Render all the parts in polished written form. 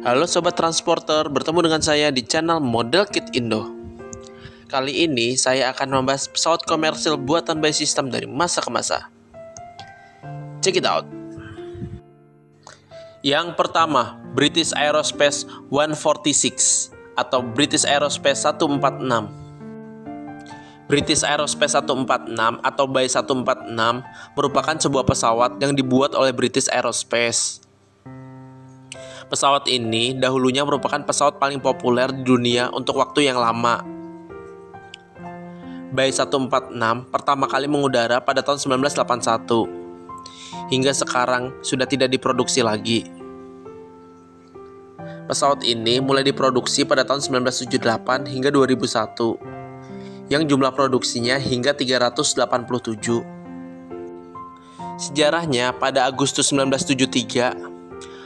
Halo Sobat Transporter, bertemu dengan saya di channel Model Kit Indo. Kali ini saya akan membahas pesawat komersil buatan by System dari masa ke masa. Check it out. Yang pertama, British Aerospace 146 atau British Aerospace 146. British Aerospace 146 atau by 146 merupakan sebuah pesawat yang dibuat oleh British Aerospace. Pesawat ini dahulunya merupakan pesawat paling populer di dunia untuk waktu yang lama. By 146 pertama kali mengudara pada tahun 1981. Hingga sekarang sudah tidak diproduksi lagi. Pesawat ini mulai diproduksi pada tahun 1978 hingga 2001. Yang jumlah produksinya hingga 387. Sejarahnya pada Agustus 1973,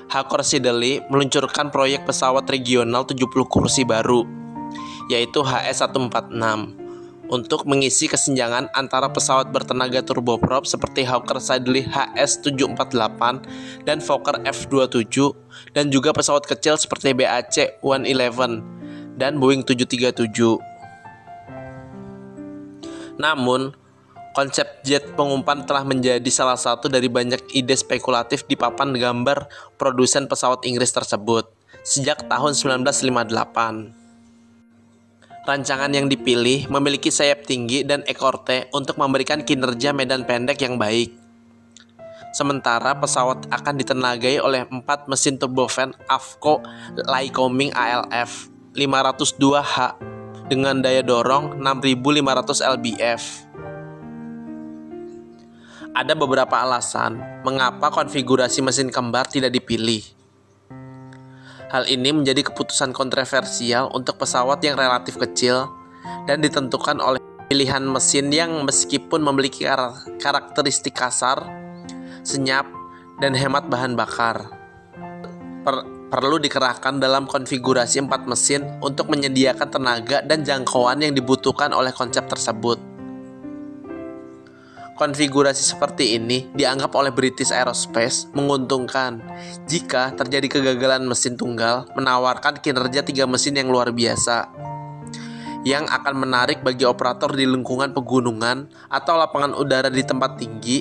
Hawker Siddeley meluncurkan proyek pesawat regional 70 kursi baru, yaitu HS-146, untuk mengisi kesenjangan antara pesawat bertenaga turboprop seperti Hawker Siddeley HS-748 dan Fokker F-27, dan juga pesawat kecil seperti BAC-111 dan Boeing 737. Namun, konsep jet pengumpan telah menjadi salah satu dari banyak ide spekulatif di papan gambar produsen pesawat Inggris tersebut sejak tahun 1958. Rancangan yang dipilih memiliki sayap tinggi dan ekor T untuk memberikan kinerja medan pendek yang baik. Sementara pesawat akan ditenagai oleh 4 mesin turbofan Avco Lycoming ALF 502H dengan daya dorong 6.500 lbf. Ada beberapa alasan mengapa konfigurasi mesin kembar tidak dipilih. Hal ini menjadi keputusan kontroversial untuk pesawat yang relatif kecil dan ditentukan oleh pilihan mesin yang meskipun memiliki karakteristik kasar, senyap, dan hemat bahan bakar. Perlu dikerahkan dalam konfigurasi 4 mesin untuk menyediakan tenaga dan jangkauan yang dibutuhkan oleh konsep tersebut. Konfigurasi seperti ini dianggap oleh British Aerospace menguntungkan jika terjadi kegagalan mesin tunggal, menawarkan kinerja 3 mesin yang luar biasa, yang akan menarik bagi operator di lingkungan pegunungan atau lapangan udara di tempat tinggi,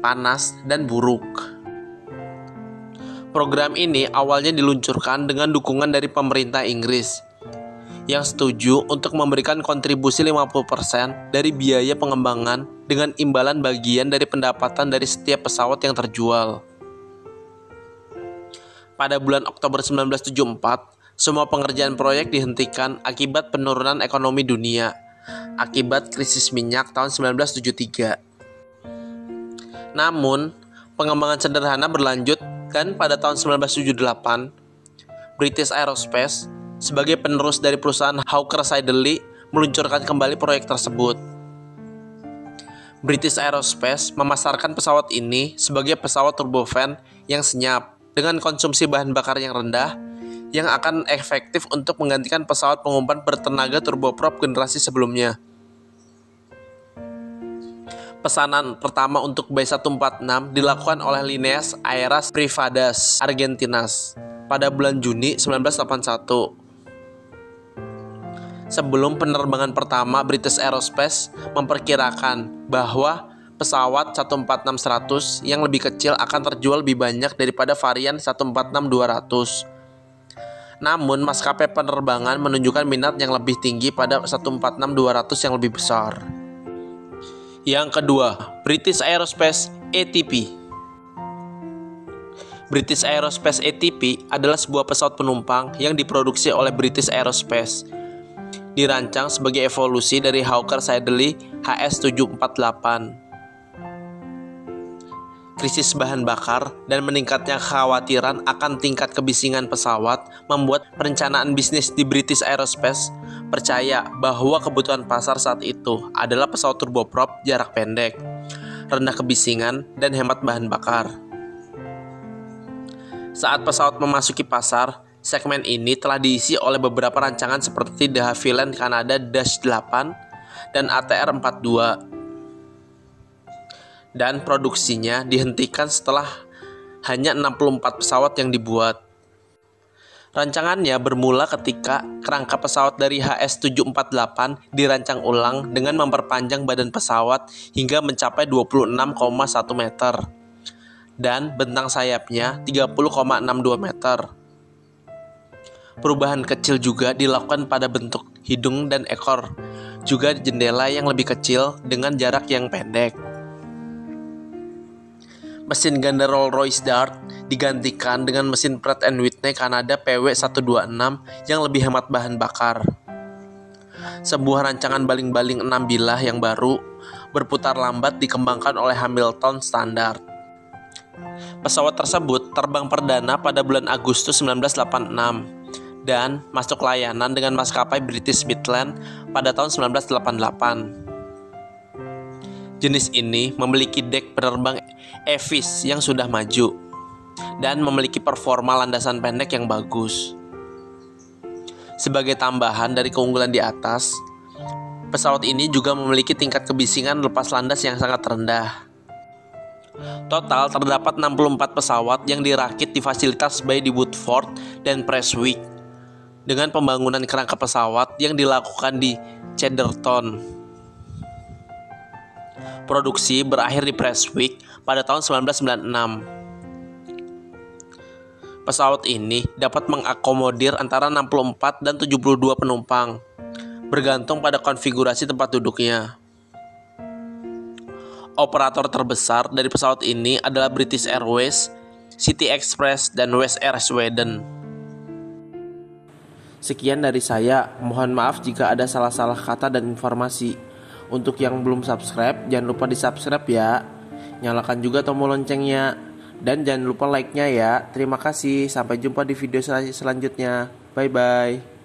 panas, dan buruk. Program ini awalnya diluncurkan dengan dukungan dari pemerintah Inggris yang setuju untuk memberikan kontribusi 50% dari biaya pengembangan dengan imbalan bagian dari pendapatan dari setiap pesawat yang terjual. Pada bulan Oktober 1974, semua pengerjaan proyek dihentikan akibat penurunan ekonomi dunia akibat krisis minyak tahun 1973. Namun, pengembangan sederhana berlanjut dan pada tahun 1978, British Aerospace sebagai penerus dari perusahaan Hawker Siddeley meluncurkan kembali proyek tersebut. British Aerospace memasarkan pesawat ini sebagai pesawat turbofan yang senyap dengan konsumsi bahan bakar yang rendah yang akan efektif untuk menggantikan pesawat pengumpan bertenaga turboprop generasi sebelumnya. Pesanan pertama untuk B146 dilakukan oleh Líneas Aéreas Privadas Argentinas pada bulan Juni 1981. Sebelum penerbangan pertama, British Aerospace memperkirakan bahwa pesawat 146-100 yang lebih kecil akan terjual lebih banyak daripada varian 146-200. Namun, maskapai penerbangan menunjukkan minat yang lebih tinggi pada 146-200 yang lebih besar. Yang kedua, British Aerospace ATP. British Aerospace ATP adalah sebuah pesawat penumpang yang diproduksi oleh British Aerospace. Dirancang sebagai evolusi dari Hawker Siddeley HS-748. Krisis bahan bakar dan meningkatnya kekhawatiran akan tingkat kebisingan pesawat membuat perencanaan bisnis di British Aerospace percaya bahwa kebutuhan pasar saat itu adalah pesawat turboprop jarak pendek, rendah kebisingan, dan hemat bahan bakar. Saat pesawat memasuki pasar, segmen ini telah diisi oleh beberapa rancangan seperti De Havilland Canada Dash 8 dan ATR-42. Dan produksinya dihentikan setelah hanya 64 pesawat yang dibuat. Rancangannya bermula ketika kerangka pesawat dari HS-748 dirancang ulang dengan memperpanjang badan pesawat hingga mencapai 26,1 meter dan bentang sayapnya 30,62 meter. Perubahan kecil juga dilakukan pada bentuk hidung dan ekor, juga jendela yang lebih kecil dengan jarak yang pendek. Mesin ganda Rolls-Royce Dart digantikan dengan mesin Pratt & Whitney Canada PW126 yang lebih hemat bahan bakar. Sebuah rancangan baling-baling 6 bilah yang baru berputar lambat dikembangkan oleh Hamilton Standard. Pesawat tersebut terbang perdana pada bulan Agustus 1986 dan masuk layanan dengan maskapai British Midland pada tahun 1988. Jenis ini memiliki dek penerbang Evis yang sudah maju dan memiliki performa landasan pendek yang bagus. Sebagai tambahan dari keunggulan di atas, pesawat ini juga memiliki tingkat kebisingan lepas landas yang sangat rendah. Total terdapat 64 pesawat yang dirakit di fasilitas bay di Woodford dan Prestwick, dengan pembangunan kerangka pesawat yang dilakukan di Cheddarton. Produksi berakhir di Prestwick pada tahun 1996. Pesawat ini dapat mengakomodir antara 64 dan 72 penumpang, bergantung pada konfigurasi tempat duduknya. Operator terbesar dari pesawat ini adalah British Airways, City Express, dan West Air Sweden. Sekian dari saya, mohon maaf jika ada salah-salah kata dan informasi. Untuk yang belum subscribe, jangan lupa di-subscribe ya. Nyalakan juga tombol loncengnya. Dan jangan lupa like-nya ya. Terima kasih, sampai jumpa di video selanjutnya. Bye-bye.